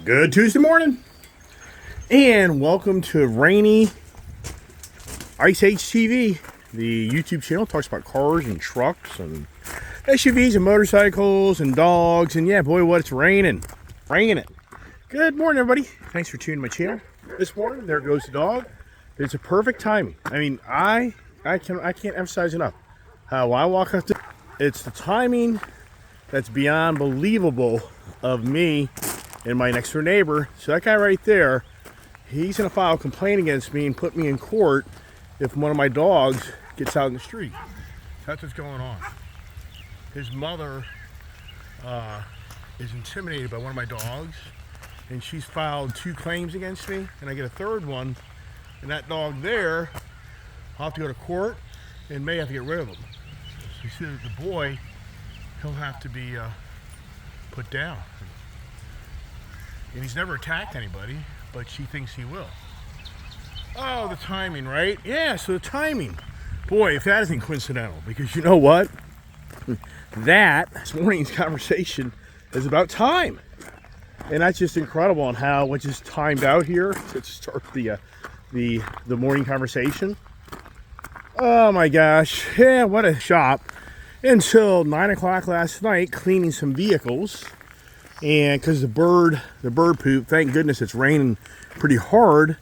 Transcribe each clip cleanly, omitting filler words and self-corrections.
Good Tuesday morning, and welcome to Rainy Ice Age TV. The YouTube channel talks about cars and trucks and SUVs and motorcycles and dogs, and yeah, boy, what it's raining. Good morning, everybody. Thanks for tuning my channel. This morning, there goes the dog. It's a perfect timing. I mean, I can't emphasize enough how I walk up to. It's the timing that's beyond believable of me and my next door neighbor. So that guy right there, he's gonna file a complaint against me and put me in court if one of my dogs gets out in the street. That's what's going on. His mother is intimidated by one of my dogs, and she's filed 2 claims against me, and I get a third one, and that dog there, I'll have to go to court and may have to get rid of him. So you see that the boy, he'll have to be put down. And he's never attacked anybody, but she thinks he will. Oh, the timing, right? Yeah, so the timing. Boy, if that isn't coincidental, because you know what? This morning's conversation is about time. And that's just incredible on how it just timed out here to start the morning conversation. Oh my gosh, yeah, what a shop. Until 9 o'clock last night, cleaning some vehicles. And because the bird poop, thank goodness it's raining pretty hard,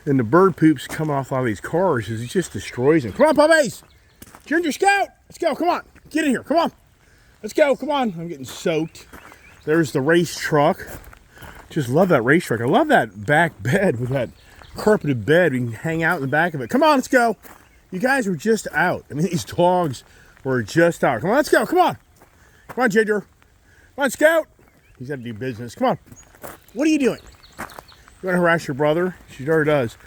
and the bird poop's coming off all these cars, it just destroys them. Come on, puppies! Ginger Scout! Let's go, come on! Get in here, come on! Let's go, come on! I'm getting soaked. There's the race truck. Just love that race truck. I love that back bed with that carpeted bed. We can hang out in the back of it. Come on, let's go! You guys were just out. I mean, these dogs were just out. Come on, let's go, come on! Come on, Ginger! Come on, Scout! He's got to do business. Come on. What are you doing? You want to harass your brother? She sure does.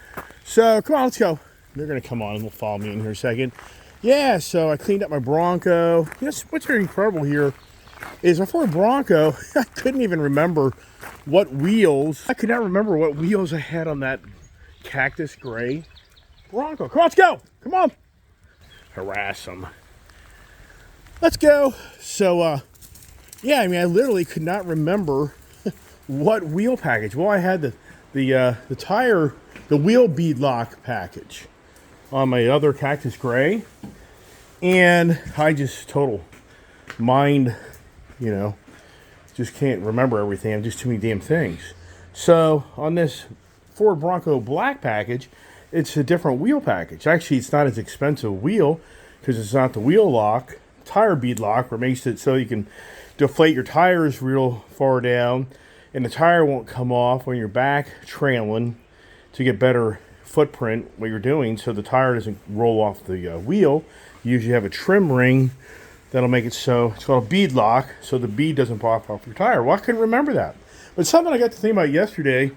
So, come on, let's go. They're going to come on and they'll follow me in here a second. Yeah, so I cleaned up my Bronco. Yes, what's very incredible here is before Bronco, I couldn't even remember what wheels. I could not remember what wheels I had on that cactus gray Bronco. Come on, let's go. Come on. Harass them. Let's go. So, yeah, I mean, I literally could not remember what wheel package. Well, I had the tire, the wheel bead lock package on my other Cactus Gray, and I just total mind, just can't remember everything. I'm just too many damn things. So on this Ford Bronco Black package, it's a different wheel package. Actually, it's not as expensive a wheel because it's not the wheel lock, tire bead lock, where it makes it so you can deflate your tires real far down, and the tire won't come off when you're back trailing to get better footprint what you're doing, so the tire doesn't roll off the wheel. You usually have a trim ring that'll make it so it's called a bead lock, so the bead doesn't pop off your tire. Well, I couldn't remember that, but something I got to think about yesterday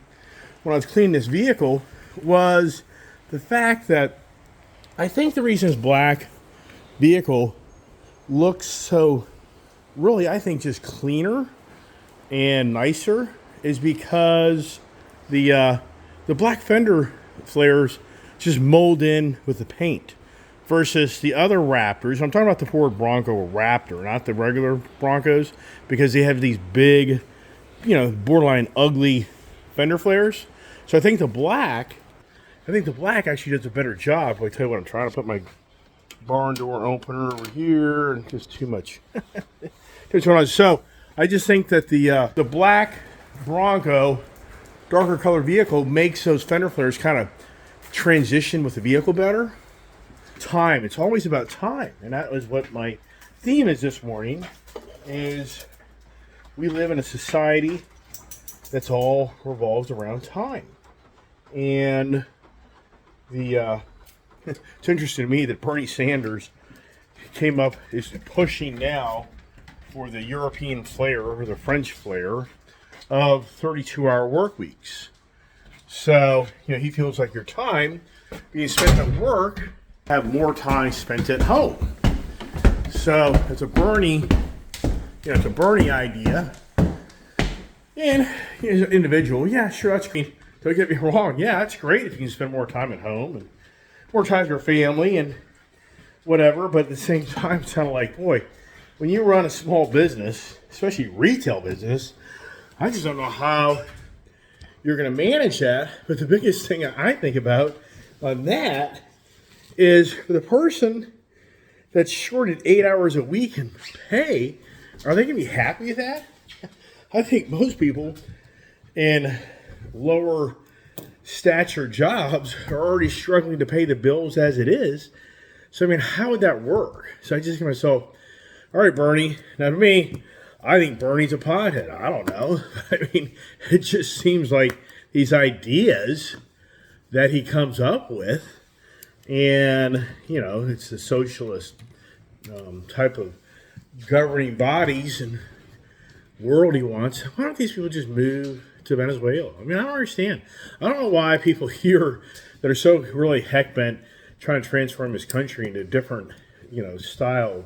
when I was cleaning this vehicle was the fact that I think the reason this black vehicle looks so really, I think, just cleaner and nicer is because the black fender flares just mold in with the paint versus the other Raptors. I'm talking about the Ford Bronco Raptor, not the regular Broncos, because they have these big, borderline ugly fender flares. So I think the black actually does a better job. I'll tell you what, I'm trying to put my barn door opener over here, and just too much. So I just think that the black Bronco, darker colored vehicle makes those fender flares kind of transition with the vehicle better. Time. It's always about time, and that was what my theme is this morning. Is we live in a society that's all revolves around time, and it's interesting to me that Bernie Sanders is pushing now for the European flair or the French flair of 32-hour work weeks. So, he feels like your time being spent at work have more time spent at home. So, it's a Bernie idea. And as an individual, yeah, sure, that's great. Don't get me wrong. Yeah, that's great if you can spend more time at home and more time with your family and whatever. But at the same time, it's kind of like, boy, when you run a small business, especially retail business, I just don't know how you're going to manage that. But the biggest thing I think about on that is for the person that's shorted 8 hours a week in pay, are they going to be happy with that? I think most people in lower stature jobs are already struggling to pay the bills as it is. So, I mean, how would that work? So I just think to myself, all right, Bernie. Now, to me, I think Bernie's a pothead. I don't know. I mean, it just seems like these ideas that he comes up with, and, you know, it's the socialist type of governing bodies and world he wants. Why don't these people just move to Venezuela? I mean, I don't understand. I don't know why people here that are so really heck bent trying to transform this country into a different, you know, style of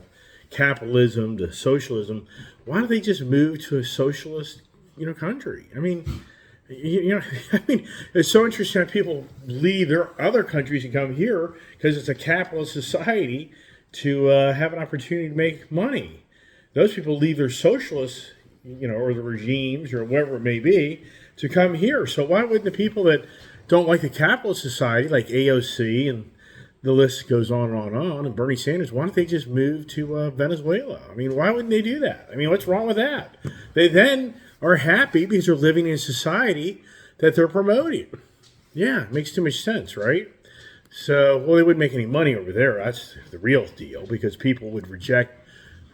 capitalism to socialism. Why don't they just move to a socialist, you know, country? I mean, you know, I mean, it's so interesting that people leave their other countries and come here because it's a capitalist society to have an opportunity to make money. Those people leave their socialists, you know, or the regimes or whatever it may be to come here. So why wouldn't the people that don't like the capitalist society, like AOC and the list goes on and on and on, and Bernie Sanders, why don't they just move to Venezuela? I mean, why wouldn't they do that? I mean, what's wrong with that? They then are happy because they're living in a society that they're promoting. Yeah, it makes too much sense, right? So, well, they wouldn't make any money over there. That's the real deal, because people would reject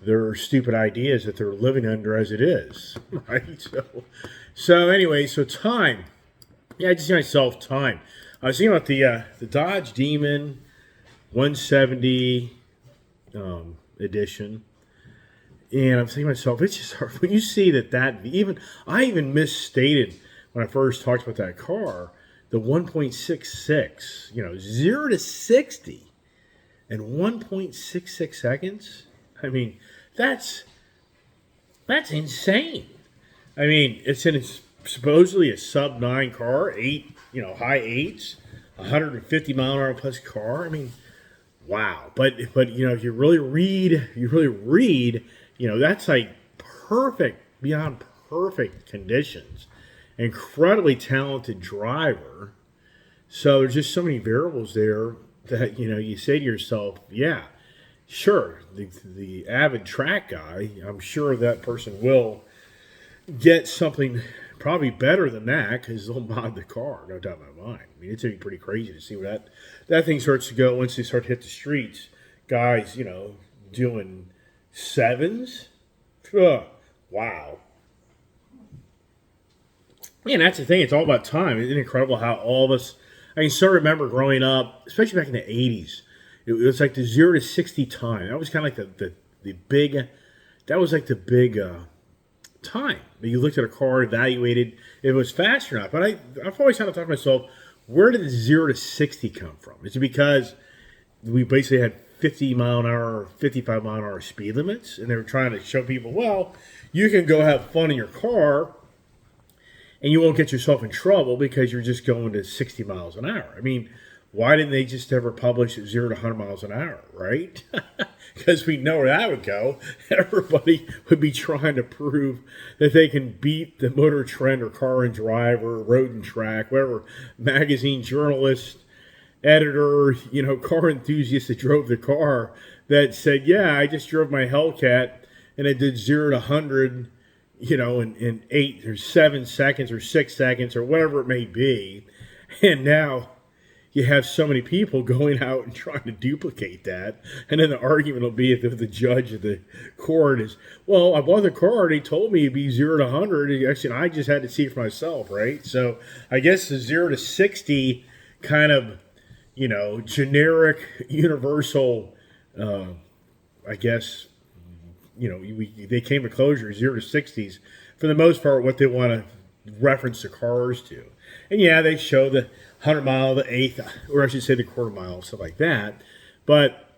their stupid ideas that they're living under as it is, right? So anyway, so time. Yeah, I just see myself time. I was thinking about the Dodge Demon 170 edition, and I'm thinking to myself, it's just hard when you see that I even misstated when I first talked about that car, the 1.66, you know, 0 to 60 in 1.66 seconds. I mean, that's insane. I mean, it's supposedly a sub 9 car, high 8s, 150 mile an hour plus car. I mean, wow. But you know, if you really read, you know, that's like beyond perfect conditions. Incredibly talented driver. So there's just so many variables there that, you know, you say to yourself, yeah, sure, the avid track guy, I'm sure that person will get something probably better than that because they'll mod the car, no doubt in my mind. I mean, it's going to be pretty crazy to see where that thing starts to go once they start to hit the streets. Guys, you know, doing 7s. Wow. Man, that's the thing. It's all about time. Isn't it incredible how all of us, I can still remember growing up, especially back in the 80s, it was like the 0 to 60 time. That was kind of like the big, that was like the big time. You looked at a car, evaluated if it was fast or not. But I've always kind of thought to myself, where did the 0 to 60 come from? Is it because we basically had 50 mile an hour, 55 mile an hour speed limits, and they were trying to show people, well, you can go have fun in your car and you won't get yourself in trouble because you're just going to 60 miles an hour. I mean, why didn't they just ever publish at 0 to 100 miles an hour, right? Because we know where that would go. Everybody would be trying to prove that they can beat the Motor Trend or Car and Drive or Road and Track, whatever magazine journalist, editor, you know, car enthusiast that drove the car that said, yeah, I just drove my Hellcat and it did 0 to 100, you know, in 8 or 7 seconds or 6 seconds or whatever it may be. And now you have so many people going out and trying to duplicate that. And then the argument will be if the judge of the court is, well, I bought the car. They told me it'd be 0 to 100. Actually, I just had to see it for myself, right? So I guess the 0 to 60 kind of, you know, generic, universal, I guess, you know, they came to closure 0 to 60s for the most part what they want to reference the cars to. And yeah, they show the 100 mile, the eighth, or I should say the quarter mile, stuff like that. But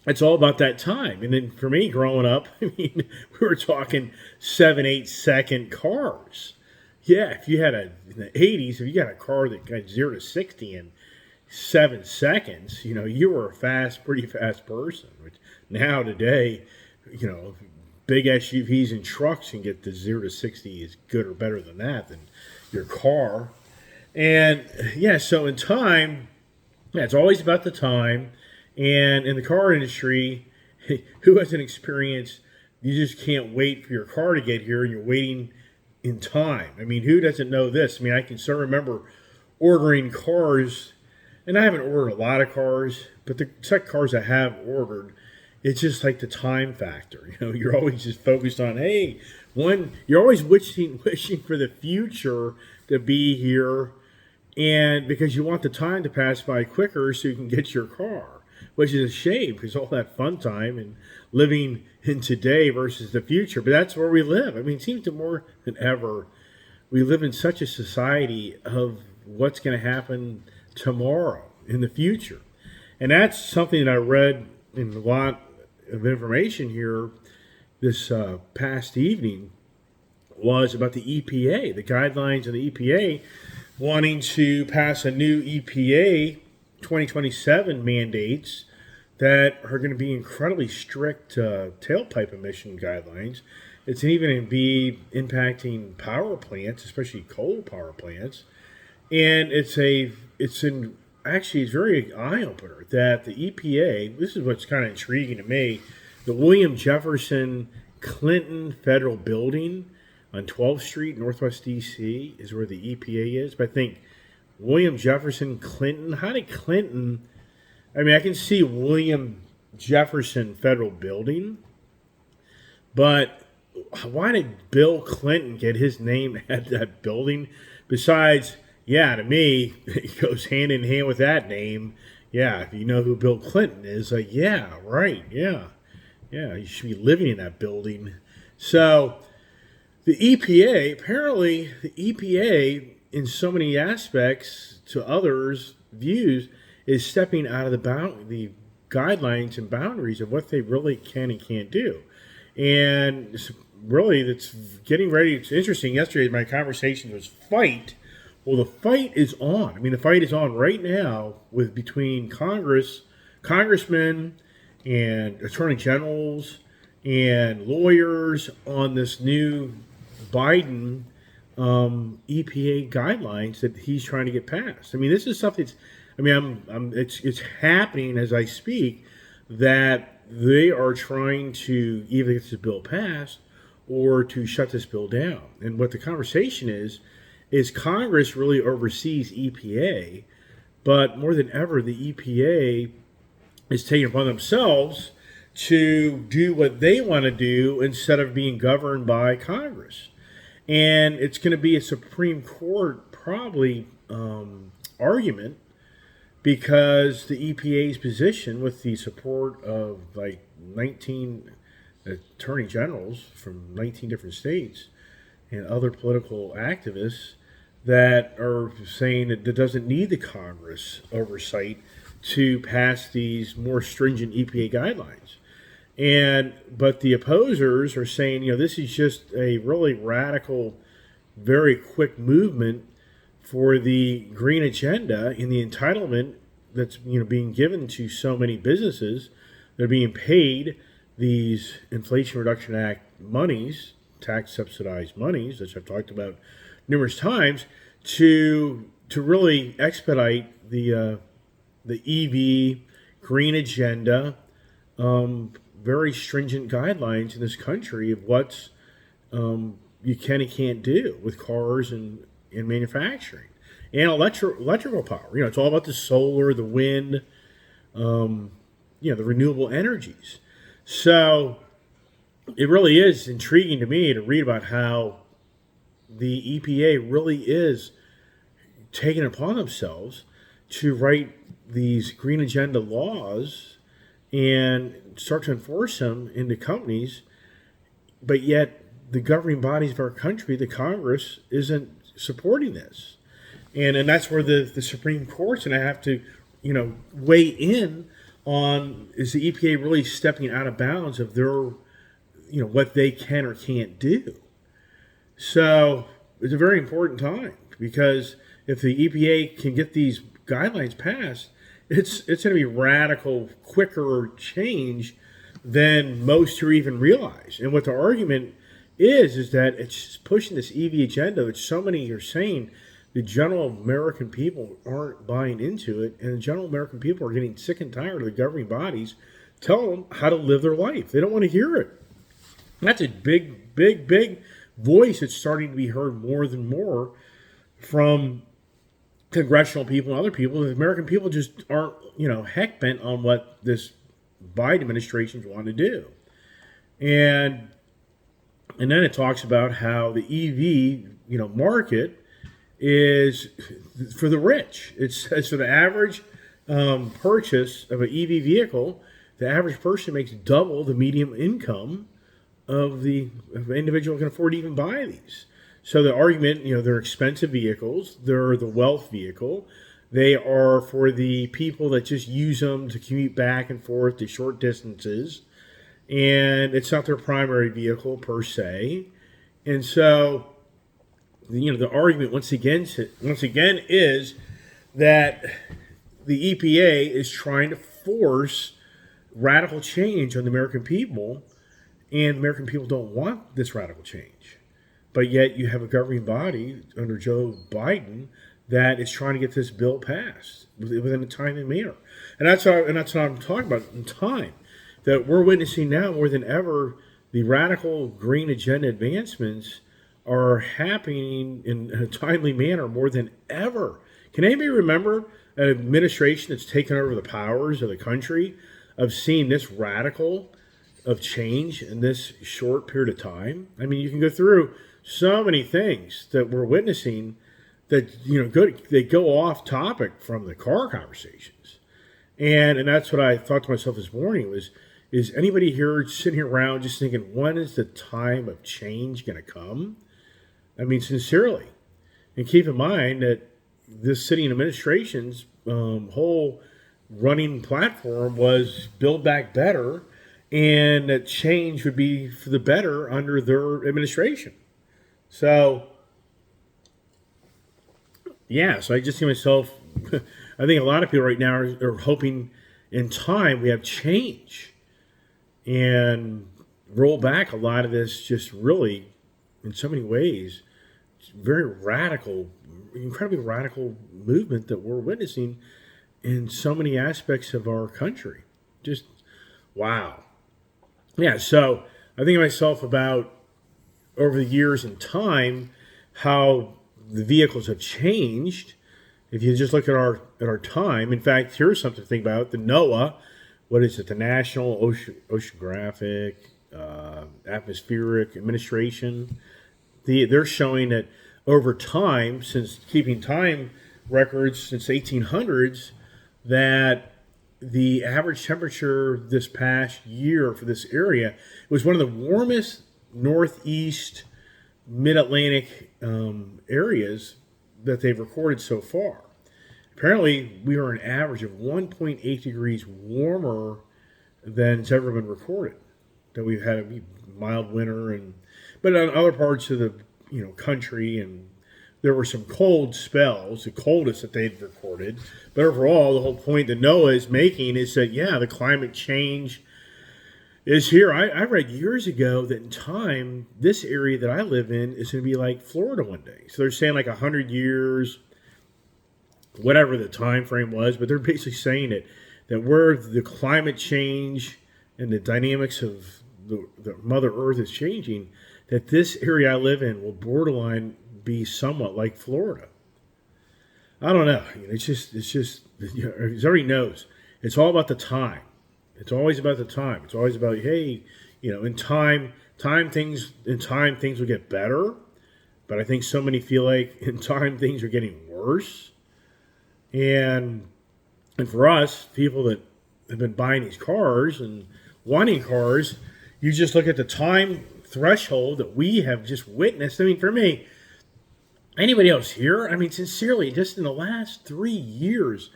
it's all about that time. And then for me growing up, I mean, we were talking 7, 8 second cars. Yeah, if you had in the 80s, if you got a car that got 0 to 60 in 7 seconds, you know, you were pretty fast person. Which now today, you know, big SUVs and trucks can get the 0 to 60 is good or better than that than your car. And yeah, so in time, yeah, it's always about the time. And in the car industry, who hasn't experienced you just can't wait for your car to get here and you're waiting in time? I mean, who doesn't know this? I mean, I can still remember ordering cars, and I haven't ordered a lot of cars, but the set cars I have ordered, it's just like the time factor. You know, you're always just focused on, hey, when you're always wishing for the future to be here, and because you want the time to pass by quicker so you can get your car, which is a shame because all that fun time and living in today versus the future. But that's where we live. I mean, it seems to more than ever, we live in such a society of what's going to happen tomorrow in the future. And that's something that I read in a lot of information here this past evening was about the EPA, the guidelines of the EPA wanting to pass a new EPA 2027 mandates that are going to be incredibly strict tailpipe emission guidelines. It's even going to be impacting power plants, especially coal power plants. And it's very eye opener that the EPA. This is what's kind of intriguing to me. The William Jefferson Clinton Federal Building on 12th Street, Northwest DC, is where the EPA is. But I think William Jefferson Clinton. How did Clinton? I mean, I can see William Jefferson Federal Building, but why did Bill Clinton get his name at that building? Besides, yeah, to me, it goes hand in hand with that name. Yeah, if you know who Bill Clinton is, like, yeah, right, yeah, you should be living in that building. So the EPA, apparently, the EPA, in so many aspects to others' views, is stepping out of the guidelines and boundaries of what they really can and can't do. And it's getting ready. It's interesting. Yesterday, my conversation was fight. Well, the fight is on. I mean, the fight is on right now between congressmen and attorney generals and lawyers on this new Biden EPA guidelines that he's trying to get passed. I mean, this is something. It's happening as I speak that they are trying to either get this bill passed or to shut this bill down. And what the conversation is Congress really oversees EPA, but more than ever, the EPA is taking upon themselves to do what they want to do instead of being governed by Congress. And it's going to be a Supreme Court probably argument, because the EPA's position, with the support of like 19 attorney generals from 19 different states and other political activists that are saying that it doesn't need the Congress oversight to pass these more stringent EPA guidelines. But the opposers are saying, this is just a really radical, very quick movement for the green agenda and the entitlement that's being given to so many businesses. They're being paid these Inflation Reduction Act monies, tax subsidized monies, which I've talked about numerous times, to really expedite the EV green agenda, very stringent guidelines in this country of what's you can and can't do with cars and manufacturing and electrical power. It's all about the solar, the wind, the renewable energies. So it really is intriguing to me to read about how the EPA really is taking it upon themselves to write these green agenda laws and start to enforce them into companies, but yet the governing bodies of our country, the Congress, isn't supporting this. And that's where the Supreme Court's going to have to, weigh in on, is the EPA really stepping out of bounds of their, what they can or can't do. So it's a very important time, because if the EPA can get these guidelines passed, it's going to be radical, quicker change than most who even realize. And what the argument is that it's pushing this EV agenda, which so many are saying the general American people aren't buying into it, and the general American people are getting sick and tired of the governing bodies telling them how to live their life. They don't want to hear it. That's a big, big, big voice that's starting to be heard more than more from congressional people and other people. The American people just aren't, heck bent on what this Biden administration's want to do. And then it talks about how the EV, market is for the rich. It's for the average purchase of an EV vehicle. The average person makes double the median income of the individual who can afford to even buy these. So the argument, they're expensive vehicles. They're the wealth vehicle. They are for the people that just use them to commute back and forth to short distances. And it's not their primary vehicle per se. And so, the argument once again is that the EPA is trying to force radical change on the American people, and American people don't want this radical change. But yet you have a governing body under Joe Biden that is trying to get this bill passed within a timely manner. And that's what I'm talking about in time. That we're witnessing now more than ever, the radical green agenda advancements are happening in a timely manner more than ever. Can anybody remember an administration that's taken over the powers of the country of seeing this radical of change in this short period of time? I mean, you can go through so many things that we're witnessing that, they go off topic from the car conversations. And that's what I thought to myself this morning was, is anybody here sitting here around just thinking, when is the time of change going to come? I mean, sincerely. And keep in mind that this city administration's whole running platform was Build Back Better, and that change would be for the better under their administration. So, so I just see myself, I think a lot of people right now are hoping in time we have change and roll back a lot of this just really, in so many ways, very radical, incredibly radical movement that we're witnessing in so many aspects of our country. Just, wow. Yeah, so I think of myself about, over the years and time, how the vehicles have changed. If you just look at our time, in fact, here's something to think about. The NOAA, what is it? The National Oceanographic Atmospheric Administration. They're showing that over time, since keeping time records since 1800s, that the average temperature this past year for this area was one of the warmest northeast mid-Atlantic areas that they've recorded so far. Apparently, we are an average of 1.8 degrees warmer than it's ever been recorded. That we've had a mild winter, but on other parts of the country, and there were some cold spells, the coldest that they'd recorded. But overall, the whole point that NOAA is making is that the climate change is here. I read years ago that in time, this area that I live in is going to be like Florida one day. So they're saying like 100 years, whatever the time frame was, but they're basically saying that where the climate change and the dynamics of the Mother Earth is changing, that this area I live in will borderline be somewhat like Florida. I don't know. It's just everybody knows. It's all about the time. It's always about the time. It's always about, hey, in time things will get better. But I think so many feel like in time things are getting worse. And for us, people that have been buying these cars and wanting cars, you just look at the time threshold that we have just witnessed. I mean, for me, anybody else here? I mean, sincerely, just in the last 3 years,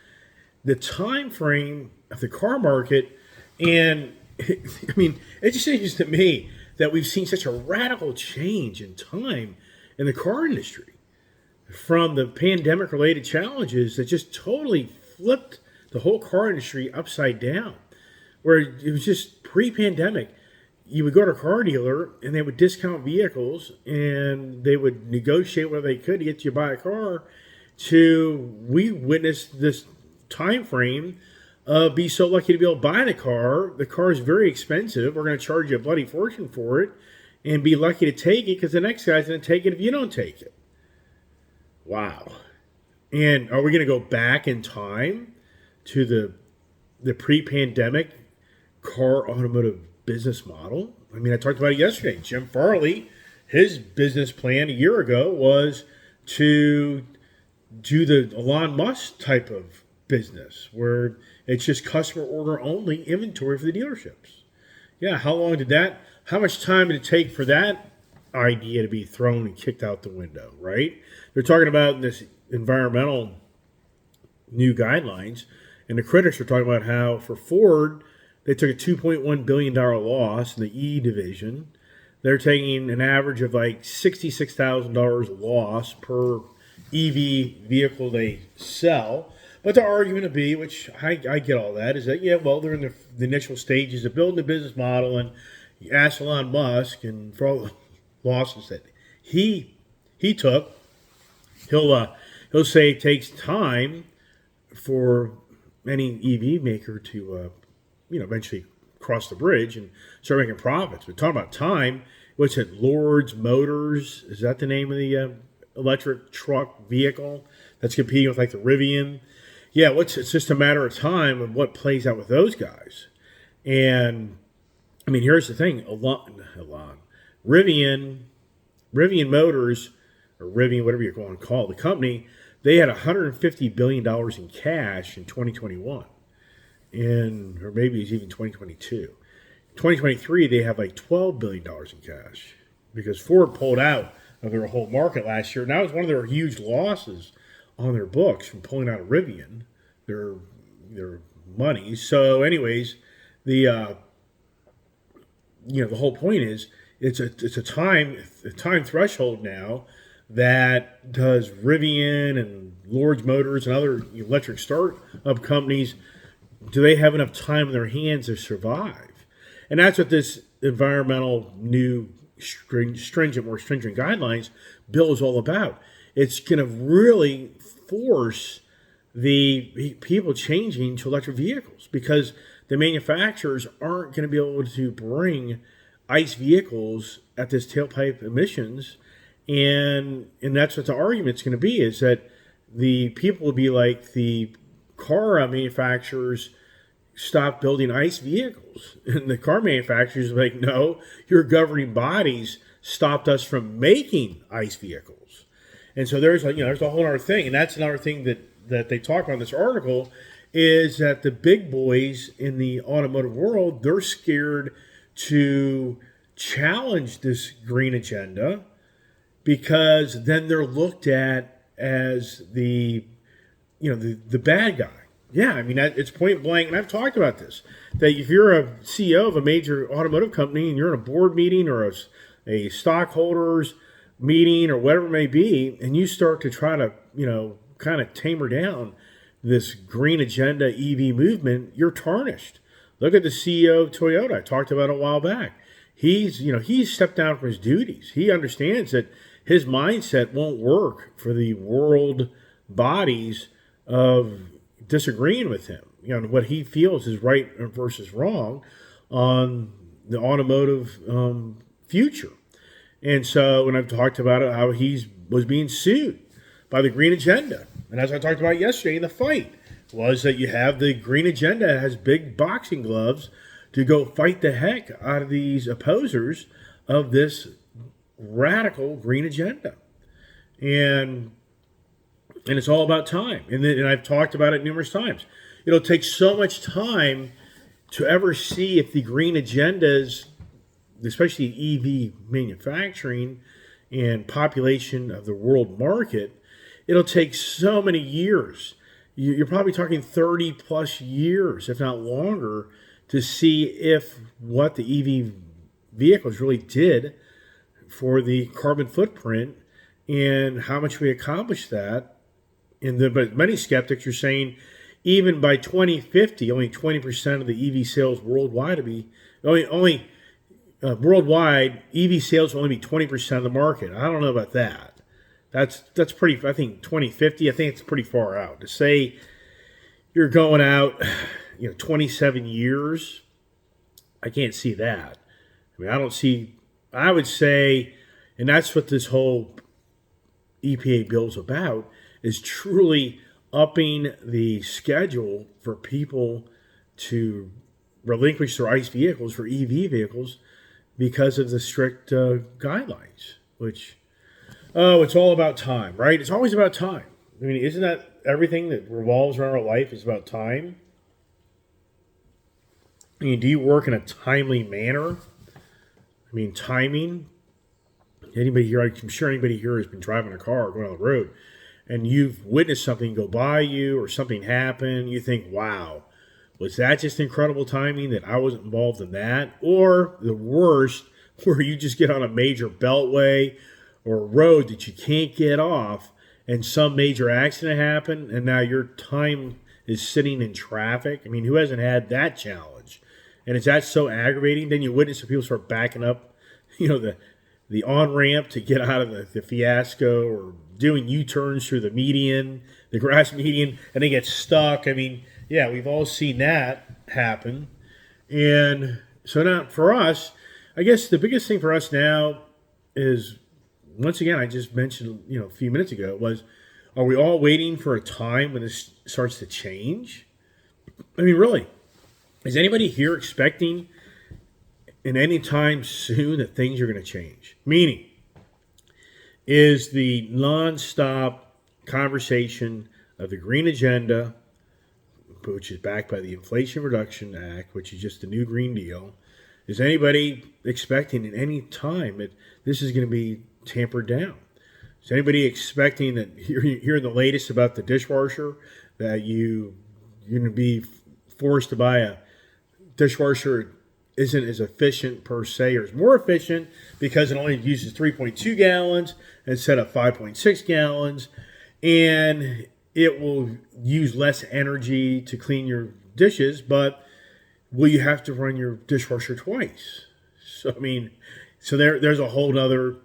the time frame of the car market, and I mean, it just seems to me that we've seen such a radical change in time in the car industry from the pandemic-related challenges that just totally flipped the whole car industry upside down, where it was just pre-pandemic. You would go to a car dealer and they would discount vehicles and they would negotiate whatever they could to get you to buy a car. to we witnessed this time frame be so lucky to be able to buy the car. The car is very expensive. We're going to charge you a bloody fortune for it and be lucky to take it because the next guy's going to take it if you don't take it. Wow. And are we going to go back in time to the pre-pandemic car automotive business model? I mean, I talked about it yesterday. Jim Farley, his business plan a year ago was to do the Elon Musk type of business where it's just customer order only inventory for the dealerships. Yeah, how much time did it take for that idea to be thrown and kicked out the window, right? They're talking about this environmental new guidelines, and the critics are talking about how for Ford, they took a $2.1 billion loss in the E division. They're taking an average of like $66,000 loss per EV vehicle they sell. But the argument would be, which I get all that, is that, yeah, well, they're in the initial stages of building a business model, and you ask Elon Musk, and for all the losses that he took, he'll say it takes time for any EV maker to eventually cross the bridge and start making profits. We're talking about time. What's it? Lord's Motors, is that the name of the electric truck vehicle that's competing with like the Rivian? Yeah, it's just a matter of time of what plays out with those guys. And I mean, here's the thing: Rivian Motors, or Rivian, whatever you're going to call it, the company, they had $150 billion in cash in 2021, or maybe it's even 2022. 2023, they have like $12 billion in cash because Ford pulled out of their whole market last year. And that was one of their huge losses on their books from pulling out of Rivian, their money. So, anyways, the whole point is it's a time threshold now that does Rivian and Lord's Motors and other electric startup companies, do they have enough time in their hands to survive? And that's what this environmental new more stringent guidelines bill is all about. It's going to really force the people changing to electric vehicles because the manufacturers aren't going to be able to bring ICE vehicles at this tailpipe emissions. And that's what the argument's going to be, is that the people will be like, the car manufacturers stop building ICE vehicles. And the car manufacturers are like, no, your governing bodies stopped us from making ICE vehicles. And so there's a whole other thing. And that's another thing that they talk about in this article, is that the big boys in the automotive world, they're scared to challenge this green agenda because then they're looked at as the bad guy. Yeah, I mean, it's point blank, and I've talked about this, that if you're a CEO of a major automotive company and you're in a board meeting or a stockholders meeting or whatever it may be, and you start to try to, kind of tamer down this green agenda EV movement, you're tarnished. Look at the CEO of Toyota. I talked about it a while back. He's stepped down from his duties. He understands that his mindset won't work for the world bodies of disagreeing with him, what he feels is right versus wrong on the automotive future. And so when I've talked about it, how he was being sued by the green agenda. And as I talked about yesterday in the fight, was that you have the green agenda that has big boxing gloves to go fight the heck out of these opposers of this radical green agenda. And it's all about time. And I've talked about it numerous times. It'll take so much time to ever see if the green agendas, especially EV manufacturing and population of the world market, it'll take so many years. You're probably talking 30 plus years, if not longer, to see if what the EV vehicles really did for the carbon footprint and how much we accomplished that. But many skeptics are saying even by 2050, only 20% of the EV sales worldwide worldwide EV sales will only be 20% of the market. I don't know about that, That's pretty. I think 2050. I think it's pretty far out to say you're going out. 27 years. I can't see that. I mean, I don't see. I would say, and that's what this whole EPA bill is about, is truly upping the schedule for people to relinquish their ICE vehicles for EV vehicles because of the strict guidelines, which, it's all about time, right? It's always about time. I mean, isn't that everything that revolves around our life is about time? I mean, do you work in a timely manner? I mean, timing. Anybody here? I'm sure anybody here has been driving a car or going on the road, and you've witnessed something go by you or something happen. You think, "Wow, was that just incredible timing that I wasn't involved in that?" Or the worst, where you just get on a major beltway or a road that you can't get off, and some major accident happened, and now your time is sitting in traffic. I mean, who hasn't had that challenge? And is that so aggravating? Then you witness people start backing up, the on-ramp to get out of the fiasco, or doing U-turns through the median, the grass median, and they get stuck. I mean, yeah, we've all seen that happen. And so now for us, I guess the biggest thing for us now is, once again, I just mentioned, a few minutes ago, was, are we all waiting for a time when this starts to change? I mean, really, is anybody here expecting in any time soon that things are going to change? Meaning, is the nonstop conversation of the Green Agenda, which is backed by the Inflation Reduction Act, which is just the new Green Deal, is anybody expecting at any time that this is going to be tampered down? Is anybody expecting that, hearing the latest about the dishwasher, that you're going to be forced to buy a dishwasher isn't as efficient per se, or is more efficient because it only uses 3.2 gallons instead of 5.6 gallons, and it will use less energy to clean your dishes, but will you have to run your dishwasher twice? So, I mean, there's a whole nother,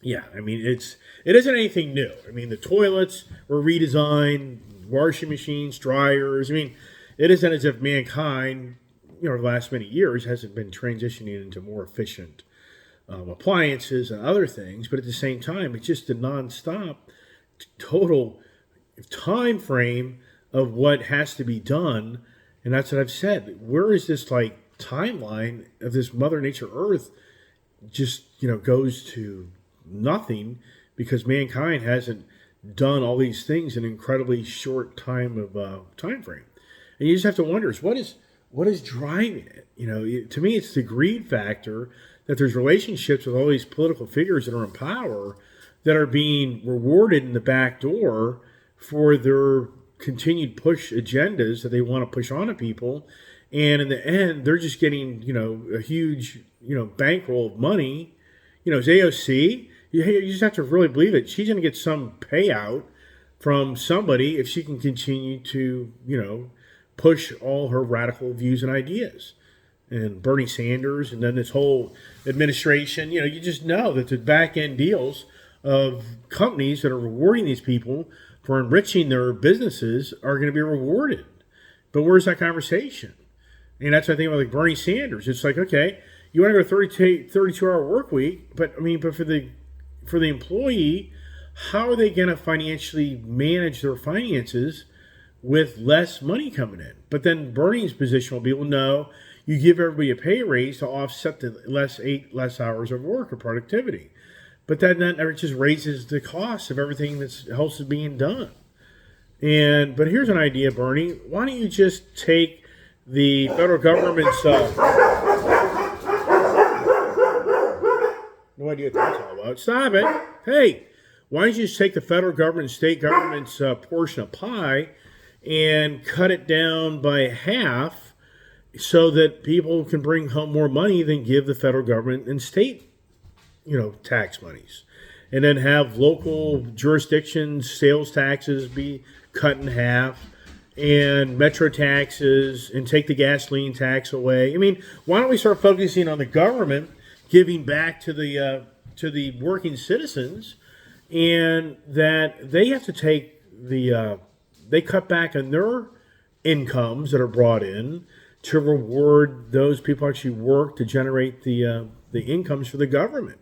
it isn't anything new. I mean, the toilets were redesigned, washing machines, dryers. I mean, it isn't as if mankind, the last many years hasn't been transitioning into more efficient appliances and other things, but at the same time, it's just a nonstop, total time frame of what has to be done. And that's what I've said. Where is this timeline of this Mother Nature Earth just goes to nothing because mankind hasn't done all these things in an incredibly short time frame. And you just have to wonder, what is driving it? To me, it's the greed factor, that there's relationships with all these political figures that are in power that are being rewarded in the back door for their continued push agendas that they want to push onto people. And in the end, they're just getting, a huge, bankroll of money. As AOC, you just have to really believe it. She's going to get some payout from somebody if she can continue to, push all her radical views and ideas. And Bernie Sanders, and then this whole administration, you just know that the back end deals of companies that are rewarding these people for enriching their businesses are going to be rewarded. But where's that conversation? And that's what I think about Bernie Sanders. It's like, okay, you want to go 32-hour work week, but for the employee, how are they going to financially manage their finances with less money coming in? But then Bernie's position will be, well, no, you give everybody a pay raise to offset the less hours of work or productivity. But then that just raises the cost of everything else is being done. But here's an idea, Bernie. Why don't you just take the federal government's no idea what that's all about. Stop it. Hey, why don't you just take the federal government and state government's portion of pie and cut it down by half so that people can bring home more money than give the federal government and state, tax monies. And then have local jurisdictions, sales taxes be cut in half, and metro taxes, and take the gasoline tax away. I mean, why don't we start focusing on the government giving back to the working citizens, and that they have to take they cut back on their incomes that are brought in to reward those people who actually work to generate the incomes for the government.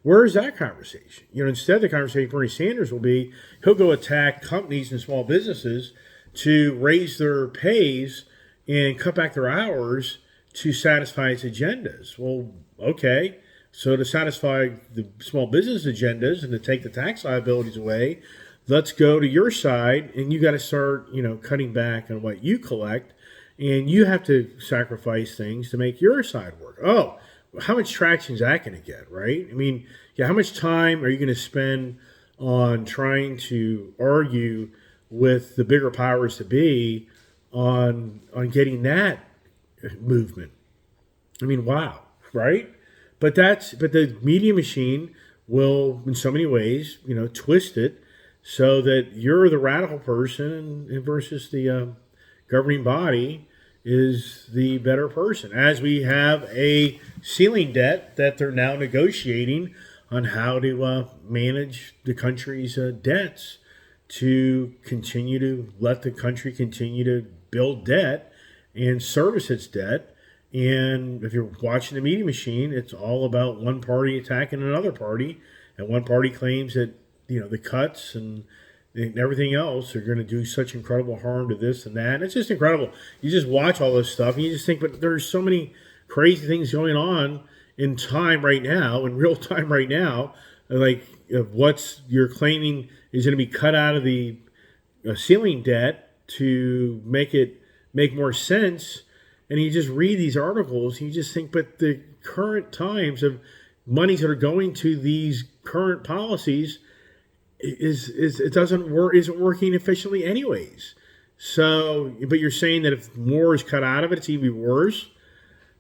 Where is that conversation? Instead the conversation Bernie Sanders will be, he'll go attack companies and small businesses to raise their pays and cut back their hours to satisfy its agendas. Well, okay. So to satisfy the small business agendas and to take the tax liabilities away, let's go to your side, and you got to start, cutting back on what you collect, and you have to sacrifice things to make your side work. Oh, how much traction is that going to get, right? I mean, how much time are you going to spend on trying to argue with the bigger powers to be on getting that movement? I mean, wow, right? But the media machine will, in so many ways, twist it so that you're the radical person and versus the governing body is the better person. As we have a ceiling debt that they're now negotiating on how to manage the country's debts to continue to let the country continue to build debt and service its debt. And if you're watching the media machine, it's all about one party attacking another party, and one party claims that the cuts and everything else are going to do such incredible harm to this and that. And it's just incredible. You just watch all this stuff and you just think, but there's so many crazy things going on in time right now, in real time right now, like of what's you're claiming is going to be cut out of the ceiling debt to make more sense. And you just read these articles and you just think, but the current times of monies that are going to these current policies isn't working efficiently anyways. So, but you're saying that if more is cut out of it, it's even worse.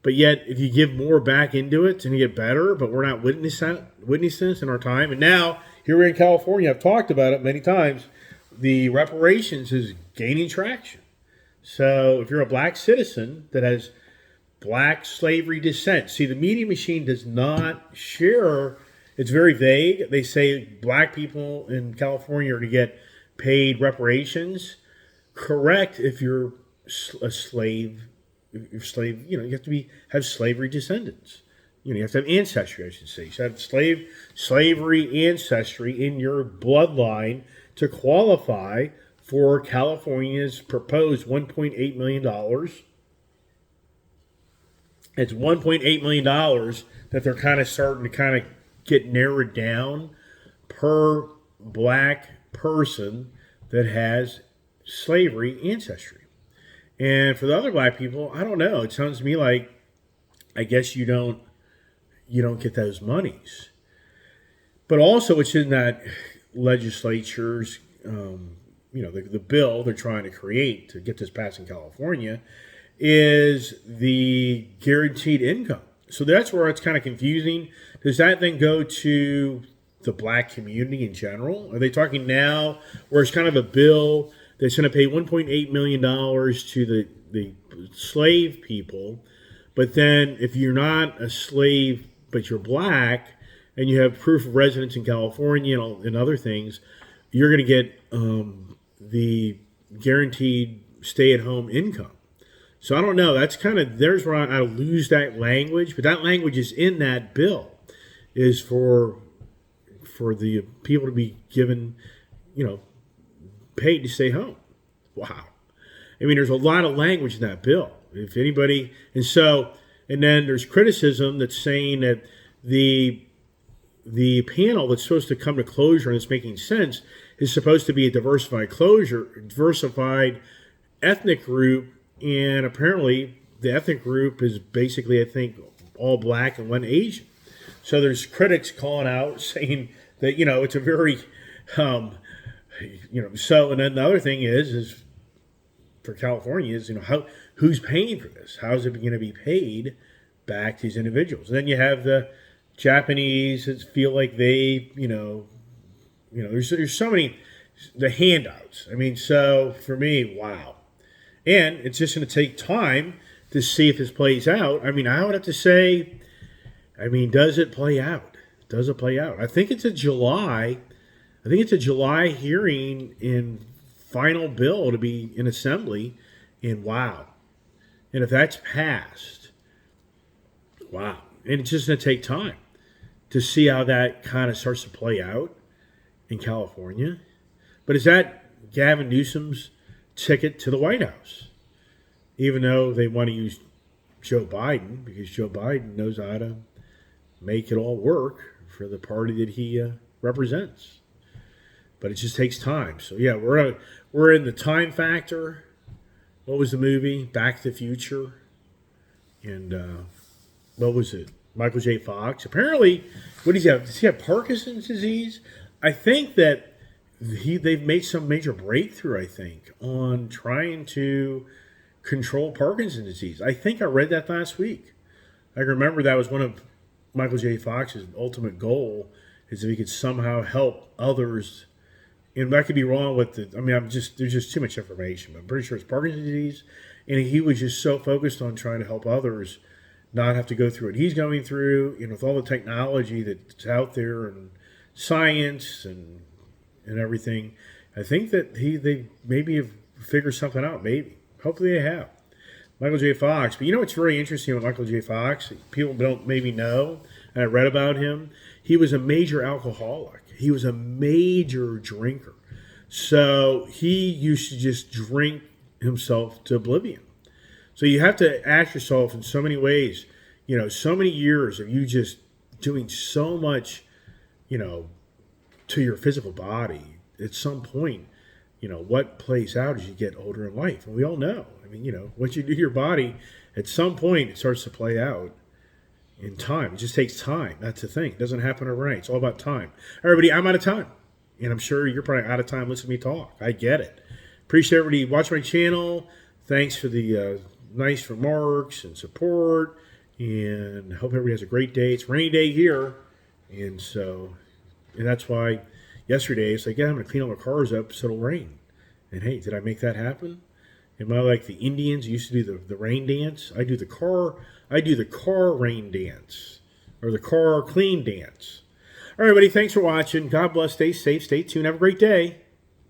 But yet, if you give more back into it, it's going to get better. But we're not witnessing this in our time. And now, here we're in California. I've talked about it many times. The reparations is gaining traction. So if you're a black citizen that has black slavery descent, see, the media machine does not share. It's very vague. They say black people in California are to get paid reparations. Correct if you're a slave. If you're slave, you have to have slavery descendants. You have to have ancestry, I should say. You should have slavery ancestry in your bloodline to qualify for California's proposed $1.8 million. It's $1.8 million that they're kind of starting to get narrowed down per black person that has slavery ancestry. And for the other black people, I don't know. It sounds to me like, I guess you don't get those monies. But also, it's in that legislature's, the bill they're trying to create to get this passed in California is the guaranteed income. So that's where it's kind of confusing. Does that then go to the black community in general? Are they talking now where it's kind of a bill that's going to pay $1.8 million to the slave people, but then if you're not a slave but you're black and you have proof of residence in California and other things, you're going to get the guaranteed stay-at-home income. So I don't know. That's kind of, there's where I lose that language, but that language is in that bill, is for the people to be given, paid to stay home. Wow. I mean, there's a lot of language in that bill. If anybody, and then there's criticism that's saying that the panel that's supposed to come to closure and it's making sense is supposed to be a diversified ethnic group, and apparently the ethnic group is basically, I think, all black and one Asian. So there's critics calling out saying that it's a very so, and then the other thing is for California is, who's paying for this? How's it going to be paid back to these individuals? And then you have the Japanese that feel like they, there's so many, the handouts. I mean, so for me, wow. And it's just going to take time to see if this plays out. I mean, I would have to say, does it play out? Does it play out? I think it's a July I think it's a July hearing in final bill to be in assembly. And wow. And if that's passed, wow. And it's just going to take time to see how that kind of starts to play out in California. But is that Gavin Newsom's ticket to the White House? Even though they want to use Joe Biden, because Joe Biden knows how to make it all work for the party that he represents. But it just takes time. So yeah, we're in the time factor. What was the movie? Back to the Future. And what was it? Michael J. Fox. Apparently, what does he have? Does he have Parkinson's disease? I think that they've made some major breakthrough, I think, on trying to control Parkinson's disease. I think I read that last week. I remember that was one of Michael J. Fox's ultimate goal, is if he could somehow help others. And I could be wrong with the. I mean, there's just too much information. But I'm pretty sure it's Parkinson's disease, and he was just so focused on trying to help others not have to go through what he's going through. And with all the technology that's out there and science and everything, I think that they maybe have figured something out. Maybe, hopefully, they have. Michael J. Fox. But you know what's very interesting with Michael J. Fox? People don't maybe know, and I read about him. He was a major alcoholic. He was a major drinker. So he used to just drink himself to oblivion. So you have to ask yourself in so many ways, so many years of you just doing so much, to your physical body. At some point, what plays out as you get older in life. And we all know. I mean, what you do to your body, at some point it starts to play out in time. It just takes time. That's the thing. It doesn't happen overnight. It's all about time. Everybody, I'm out of time. And I'm sure you're probably out of time listening to me talk. I get it. Appreciate everybody watching my channel. Thanks for the nice remarks and support. And hope everybody has a great day. It's a rainy day here. And that's why yesterday it's like, yeah, I'm going to clean all the cars up so it'll rain. And hey, did I make that happen? Am I like the Indians who used to do the rain dance? I do the car rain dance, or the car clean dance. All right, everybody, thanks for watching. God bless. Stay safe. Stay tuned. Have a great day.